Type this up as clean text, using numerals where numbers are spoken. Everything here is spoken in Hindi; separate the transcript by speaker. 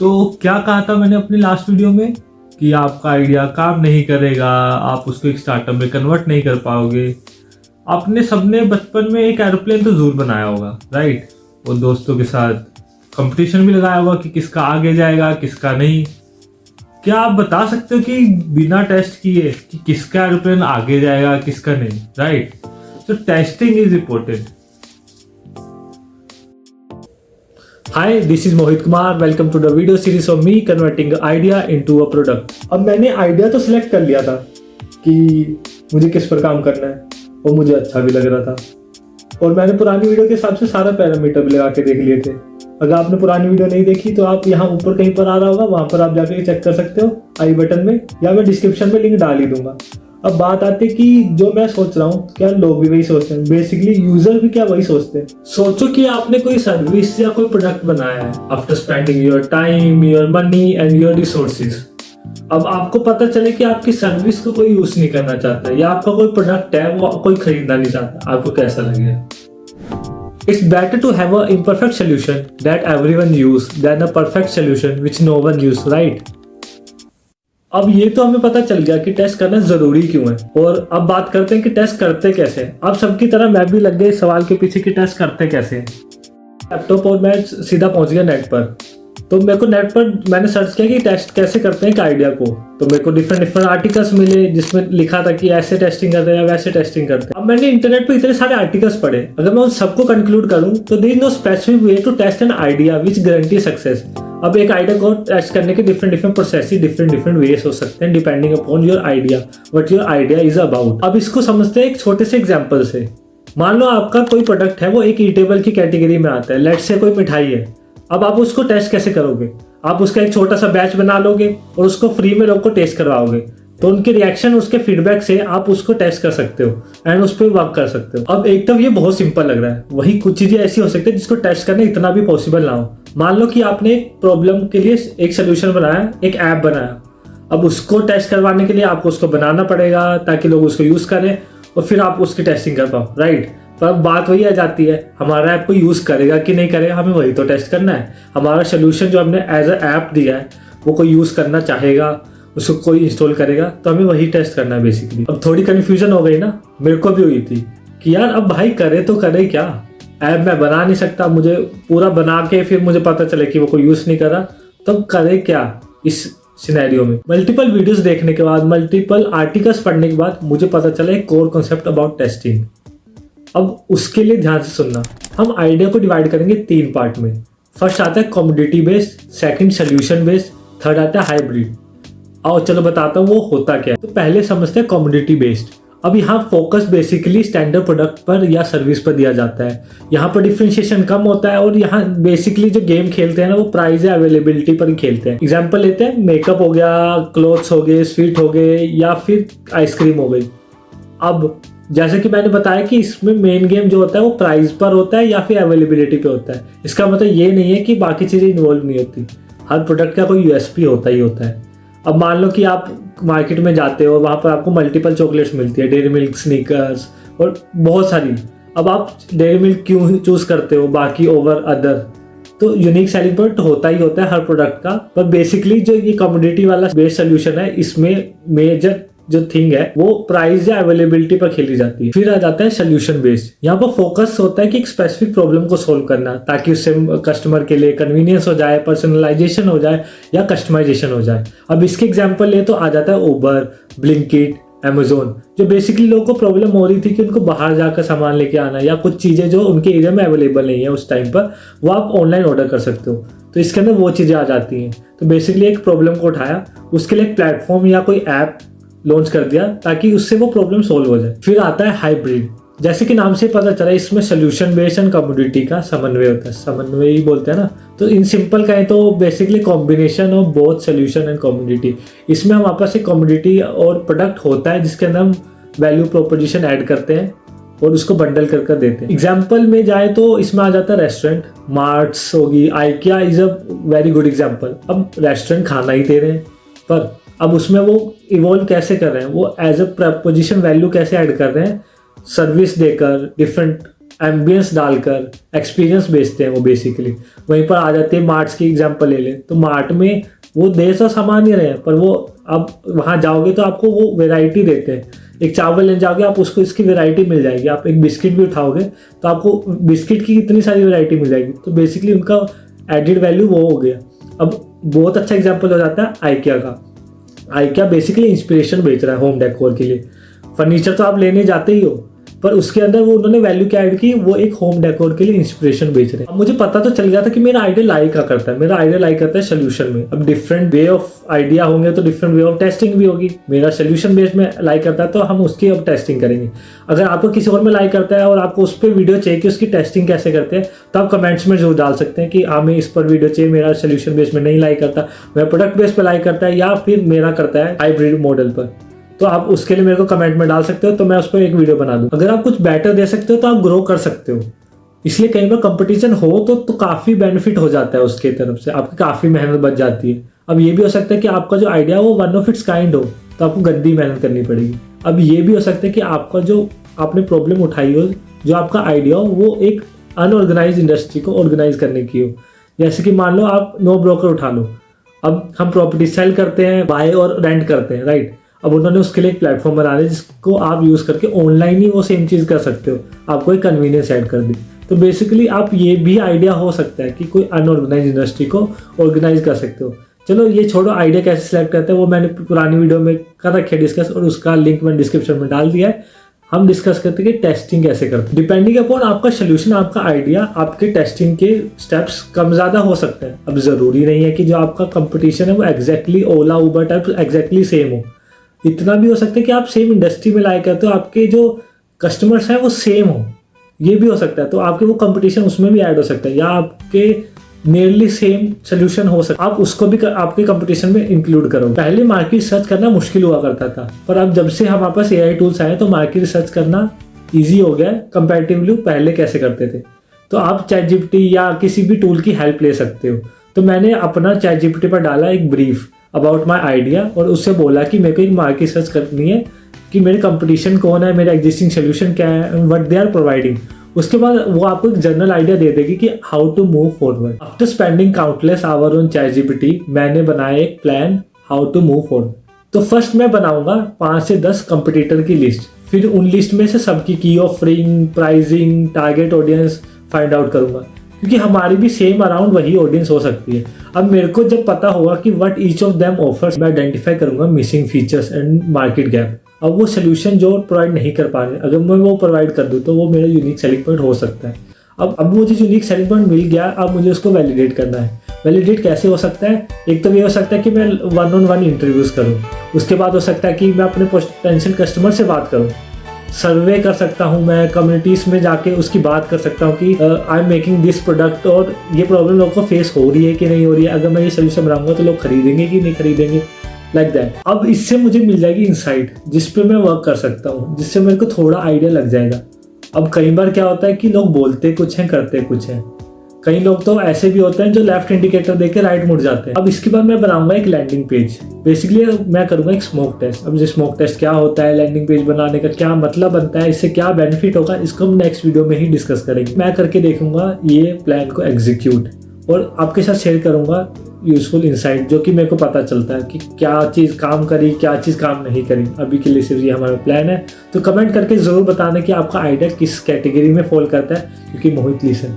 Speaker 1: तो क्या कहा था मैंने अपनी लास्ट वीडियो में कि आपका आइडिया काम नहीं करेगा, आप उसको एक स्टार्टअप में कन्वर्ट नहीं कर पाओगे। आपने सबने बचपन में एक एरोप्लेन तो जरूर बनाया होगा, राइट? वो दोस्तों के साथ कंपटीशन भी लगाया होगा कि किसका आगे जाएगा किसका नहीं। क्या आप बता सकते हो कि बिना टेस्ट किए कि किसका एरोप्लेन आगे जाएगा किसका नहीं, राइट? तो testing is important. Hi, this is Mohit Kumar. Welcome to the video series of me converting idea into a product. अब मैंने आइडिया तो सिलेक्ट कर लिया था कि मुझे किस पर काम करना है और मुझे अच्छा भी लग रहा था, और मैंने पुरानी वीडियो के हिसाब से सारा पैरामीटर भी लगा के देख लिए थे। अगर आपने पुरानी वीडियो नहीं देखी तो आप यहाँ ऊपर कहीं पर आ रहा होगा, वहां पर आप जाके चेक कर सकते हो आई बटन में, या मैं डिस्क्रिप्शन में लिंक डाल ही दूंगा। अब बात आती है कि जो मैं सोच रहा हूँ क्या लोग भी वही सोचते हैं, बेसिकली यूजर भी क्या वही सोचते हैं। सोचो कि आपने कोई सर्विस या कोई प्रोडक्ट बनाया है after spending your time, your money and your resources. अब आपको पता चले कि आपकी सर्विस को कोई यूज नहीं करना चाहता या आपका कोई प्रोडक्ट है वो कोई खरीदना नहीं चाहता, आपको कैसा लगेगा? It's better to have an imperfect solution that everyone use than a perfect solution which no one use, right? अब ये तो हमें पता चल गया कि टेस्ट करना जरूरी क्यों है, और अब बात करते हैं कि टेस्ट करते कैसे हैं। अब सबकी तरह मैं भी लग गया सवाल के पीछे कि टेस्ट करते कैसे हैं। लैपटॉप और मैं सीधा पहुंच गया नेट पर। तो मेरे को नेट पर मैंने सर्च किया कि टेस्ट कैसे करते हैं एक आइडिया को, तो मेरे को डिफरेंट आर्टिकल्स मिले जिसमें लिखा था कि ऐसे टेस्टिंग करते हैं या वैसे टेस्टिंग करते हैं। अब मैंने इंटरनेट पर इतने सारे आर्टिकल्स पढ़े, अगर मैं उन सबको कंक्लूड करूं तो there is no specific way to test an idea which guarantee success. अब एक आइडिया को टेस्ट करने के डिफरेंट प्रोसेस, डिफरेंट वेज हो सकते हैं depending upon your idea, what your idea is about. अब इसको समझते हैं एक छोटे से एग्जांपल से। मान लो आपका कोई प्रोडक्ट है वो एक ईटेबल की कैटेगरी में आता है, लेट्स से कोई मिठाई है। अब आप उसको टेस्ट कैसे करोगे? आप उसका एक छोटा सा बैच बना लोगे और उसको फ्री में लोग को टेस्ट करवाओगे, तो उनके रिएक्शन, उसके फीडबैक से आप उसको टेस्ट कर सकते हो एंड उस पर वर्क कर सकते हो। अब एक तो ये बहुत सिंपल लग रहा है, वही कुछ चीजें ऐसी हो सकती है जिसको टेस्ट करना इतना भी पॉसिबल ना हो। मान लो कि आपने एक प्रॉब्लम के लिए एक सोल्यूशन बनाया, एक ऐप बनाया। अब उसको टेस्ट करवाने के लिए आपको उसको बनाना पड़ेगा ताकि लोग उसको यूज करें और फिर आप उसकी टेस्टिंग कर पाओ, राइट? पर अब बात वही आ जाती है, हमारा ऐप को यूज करेगा कि नहीं करेगा, हमें वही तो टेस्ट करना है। हमारा सोल्यूशन जो हमने एज अ ऐप दिया है वो कोई यूज करना चाहेगा, उसको कोई इंस्टॉल करेगा, तो हमें वही टेस्ट करना है बेसिकली। अब थोड़ी कंफ्यूजन हो गई ना, मेरे को भी हुई थी कि यार अब भाई करे तो करे क्या, ऐप मैं बना नहीं सकता, मुझे पूरा बना के फिर मुझे पता चले कि वो कोई यूज नहीं कर रहा, तो करे क्या इस सिनेरियो में। मल्टीपल वीडियोस देखने के बाद, मल्टीपल आर्टिकल्स पढ़ने के बाद मुझे पता चला एक कोर कॉन्सेप्ट अबाउट टेस्टिंग। अब उसके लिए ध्यान से सुनना। हम आइडिया को डिवाइड करेंगे 3 पार्ट में। फर्स्ट आता है commodity based, second solution based, third आता है हाइब्रिड। और चलो बताता हूँ वो होता क्या है। तो पहले समझते हैं कमोडिटी बेस्ड। अब यहाँ फोकस बेसिकली स्टैंडर्ड प्रोडक्ट पर या सर्विस पर दिया जाता है। यहाँ पर डिफरेंशिएशन कम होता है और यहाँ बेसिकली जो गेम खेलते हैं ना वो प्राइस या अवेलेबिलिटी पर ही खेलते हैं। एग्जांपल लेते हैं, मेकअप हो गया, क्लोथ्स हो गए, स्वीट हो गए, या फिर आइसक्रीम हो गई। अब जैसे कि मैंने बताया कि इसमें मेन गेम जो होता है वो प्राइस पर होता है या फिर अवेलेबिलिटी पे होता है। इसका मतलब ये नहीं है कि बाकी चीजें इन्वॉल्व नहीं होती, हर प्रोडक्ट का कोई यूएसपी होता ही होता है। अब मान लो कि आप मार्केट में जाते हो, वहां पर आपको मल्टीपल चॉकलेट्स मिलती है, डेयरी मिल्क, स्नीकर्स और बहुत सारी। अब आप डेयरी मिल्क क्यों चूज करते हो बाकी ओवर अदर? तो यूनिक सेलिंग पॉइंट होता ही होता है हर प्रोडक्ट का। पर बेसिकली जो ये कमोडिटी वाला बेस्ड सोल्यूशन है, इसमें मेजर जो थिंग है वो प्राइस या अवेलेबिलिटी पर खेली जाती है। फिर आ जाता है सोल्यूशन बेस्ड। यहाँ पर फोकस होता है कि एक स्पेसिफिक प्रॉब्लम को सोल्व करना, ताकि उससे कस्टमर के लिए कन्वीनियंस हो जाए, पर्सनलाइजेशन हो जाए या कस्टमाइजेशन हो जाए। अब इसके एग्जांपल ले तो आ जाता है उबर, ब्लिंकिट, अमेजोन, जो बेसिकली लोगों को प्रॉब्लम हो रही थी कि उनको बाहर जाकर सामान लेके आना या कुछ चीजें जो उनके एरिया में अवेलेबल नहीं है उस टाइम पर, वो आप ऑनलाइन ऑर्डर कर सकते हो। तो इसके अंदर वो चीजें आ जाती हैं। तो बेसिकली एक प्रॉब्लम को उठाया, उसके लिए एक प्लेटफॉर्म या कोई ऐप लॉन्च कर दिया ताकि उससे वो प्रॉब्लम सोल्व हो जाए। फिर आता है हाइब्रिड। जैसे कि नाम से पता चला, इसमें सोल्यूशन बेस्ड एंड कमोडिटी का समन्वय होता है, समन्वय ही बोलते हैं ना। तो इन सिंपल कहें तो basically combination of both solution and commodity. इसमें हम आपस में कमोडिटी और प्रोडक्ट होता है जिसके अंदर हम वैल्यू प्रोपोजिशन ऐड करते हैं और उसको बंडल कर देते हैं। एग्जाम्पल में जाए तो इसमें आ जाता है रेस्टोरेंट, मार्ट्स होगी, IKEA is a very good example. अब रेस्टोरेंट खाना ही दे रहे हैं, पर अब उसमें वो इवॉल्व कैसे कर रहे हैं, वो एज अ प्रपोजिशन वैल्यू कैसे ऐड कर रहे हैं, सर्विस देकर, डिफरेंट एम्बियंस डालकर एक्सपीरियंस बेचते हैं वो बेसिकली। वहीं पर आ जाते हैं मार्ट्स की एग्जांपल ले लें तो मार्ट में वो दे तो सामान ही रहे हैं, पर वो अब वहाँ जाओगे तो आपको वो वैरायटी देते हैं। एक चावल लेने जाओगे आप, उसको इसकी वैरायटी मिल जाएगी। आप एक बिस्किट भी उठाओगे तो आपको बिस्किट की इतनी सारी वैरायटी मिल जाएगी। तो बेसिकली उनका एडिड वैल्यू वो हो गया। अब बहुत अच्छा एग्जांपल हो जाता है आइकिया का। आइकिया बेसिकली इंस्पिरेशन बेच रहा है होम डेकोर के लिए। फर्नीचर तो आप लेने जाते ही हो, पर उसके अंदर वो उन्होंने वैल्यू क्या ऐड की, वो एक होम डेकोर के लिए इंस्पिरेशन बेच रहे हैं। अब मुझे पता तो चल गया था कि मेरा आइडिया लाइक क्या करता है। मेरा आइडिया लाइक करता है सोल्यूशन में। अब डिफरेंट वे ऑफ आइडिया होंगे तो डिफरेंट वे ऑफ टेस्टिंग भी होगी। मेरा सोल्यूशन बेस्ड में लाइक करता है तो हम उसकी अब टेस्टिंग करेंगे। अगर आपको किसी और में लाइक करता है और आपको उस पर वीडियो चाहिए कि उसकी टेस्टिंग कैसे करते हैं, तो आप कमेंट्स में जरूर डाल सकते हैं कि हमें इस पर वीडियो चाहिए, मेरा सोल्यूशन बेस्ड में नहीं लाइक करता, मेरा प्रोडक्ट बेस्ड पर लाइक करता है, या फिर मेरा करता है हाइब्रिड मॉडल पर। तो आप उसके लिए मेरे को कमेंट में डाल सकते हो, तो मैं उस पर एक वीडियो बना दूं। अगर आप कुछ बेटर दे सकते हो तो आप ग्रो कर सकते हो। इसलिए कई बार कंपटीशन हो तो काफ़ी बेनिफिट हो जाता है उसके तरफ से, आपकी काफ़ी मेहनत बच जाती है। अब ये भी हो सकता है कि आपका जो आइडिया हो वन ऑफ इट्स काइंड हो, तो आपको गंदी मेहनत करनी पड़ेगी। अब ये भी हो सकता है कि आपका जो आपने प्रॉब्लम उठाई हो, जो आपका आइडिया हो, वो एक अनऑर्गेनाइज इंडस्ट्री को ऑर्गेनाइज करने की हो। जैसे कि मान लो आप नो ब्रोकर उठा लो। अब हम प्रॉपर्टी सेल करते हैं, बाय और रेंट करते हैं, राइट। अब उन्होंने उसके लिए एक प्लेटफॉर्म बना दिया जिसको आप यूज़ करके ऑनलाइन ही वो सेम चीज़ कर सकते हो। आपको एक कन्वीनियंस ऐड कर दी। तो बेसिकली आप ये भी आइडिया हो सकता है कि कोई अनऑर्गेनाइज इंडस्ट्री को ऑर्गेनाइज कर सकते हो। चलो ये छोड़ो, आइडिया कैसे सिलेक्ट करते हैं वो मैंने पुरानी वीडियो में कर रखे डिस्कस, और उसका लिंक मैंने डिस्क्रिप्शन में डाल दिया है। हम डिस्कस करते हैं कि टेस्टिंग कैसे करते हैं। डिपेंडिंग अपॉन आपका सोल्यूशन, आपका आइडिया, आपके टेस्टिंग के स्टेप्स कम ज़्यादा हो सकते हैं। अब ज़रूरी नहीं है कि जो आपका कंपटीशन है वो एग्जैक्टली ओला उबर टाइप एग्जैक्टली सेम हो। इतना भी हो सकता है कि आप सेम इंडस्ट्री में लाइक करते हो, आपके जो कस्टमर्स हैं वो सेम हो, ये भी हो सकता है। तो आपके वो कंपटीशन उसमें भी ऐड हो सकता है, या आपके नियरली सेम सोल्यूशन हो सकता है, आप उसको भी आपके कंपटीशन में इंक्लूड करो। पहले मार्केट रिसर्च करना मुश्किल हुआ करता था, पर अब जब से हमारे पास AI टूल्स आए तो मार्केट रिसर्च करना ईजी हो गया है कंपैरेटिवली पहले कैसे करते थे। तो आप ChatGPT या किसी भी टूल की हेल्प ले सकते हो। तो मैंने अपना ChatGPT पर डाला एक ब्रीफ अबाउट माई आइडिया, और उससे बोला कि मेरे को एक मार्केट सर्च करनी है कि मेरे कंपटीशन कौन है, मेरा एग्जिस्टिंग सोल्यूशन क्या है, व्हाट दे आर प्रोवाइडिंग। उसके बाद वो आपको एक जनरल आइडिया दे देगी कि how to move forward. After spending countless hour on ChatGPT, मैंने बनाया एक plan how to move forward. तो फर्स्ट मैं बनाऊंगा 5 से 10 कंपटीटर की लिस्ट, फिर उन लिस्ट में से सबकी की offering, pricing, target audience find out करूंगा, क्योंकि हमारी भी सेम अराउंड वही ऑडियंस हो सकती है। अब मेरे को जब पता होगा कि what each of them offers, मैं आइडेंटिफाई करूंगा missing features and market gap. अब वो सोल्यूशन जो प्रोवाइड नहीं कर पा रहे, अगर मैं वो प्रोवाइड कर दूं तो वो मेरा यूनिक सेलिंग पॉइंट हो सकता है। अब मुझे यूनिक सेलिंग पॉइंट मिल गया, अब मुझे उसको वैलिडेट करना है। वैलिडेट कैसे हो सकता है? एक तो ये हो सकता है कि मैं 1-on-1 इंटरव्यूज करूँ, उसके बाद हो सकता है कि मैं अपने पोटेंशियल कस्टमर से बात करूँ, सर्वे कर सकता हूँ, मैं कम्युनिटीज़ में जाके उसकी बात कर सकता हूँ कि I am making this product और ये प्रॉब्लम लोगों को फेस हो रही है कि नहीं हो रही है, अगर मैं ये सोल्यूशन बनाऊंगा तो लोग खरीदेंगे कि नहीं खरीदेंगे, लाइक दैट। अब इससे मुझे मिल जाएगी इंसाइट जिस पे मैं वर्क कर सकता हूँ, जिससे मेरे को थोड़ा आइडिया लग जाएगा। अब कई बार क्या होता है कि लोग बोलते कुछ हैं करते कुछ हैं। कई लोग तो ऐसे भी होते हैं जो लेफ्ट इंडिकेटर देके राइट मुड़ जाते हैं। अब इसके बाद मैं बनाऊंगा एक लैंडिंग पेज। बेसिकली मैं करूंगा एक स्मोक टेस्ट। अब ये स्मोक टेस्ट क्या होता है, लैंडिंग पेज बनाने का क्या मतलब बनता है, इससे क्या बेनिफिट होगा, इसको हम नेक्स्ट वीडियो में ही डिस्कस करेंगे। मैं करके देखूंगा ये प्लान को एग्जीक्यूट, और आपके साथ शेयर करूंगा यूजफुल इंसाइट जो कि मेरे को पता चलता है कि क्या चीज़ काम करी, क्या चीज़ काम नहीं करी। अभी के लिए सिर्फ ये हमारा प्लान है। तो कमेंट करके ज़रूर बताना कि आपका आइडिया किस कैटेगरी में फॉल करता है, क्योंकि मोहित लिसन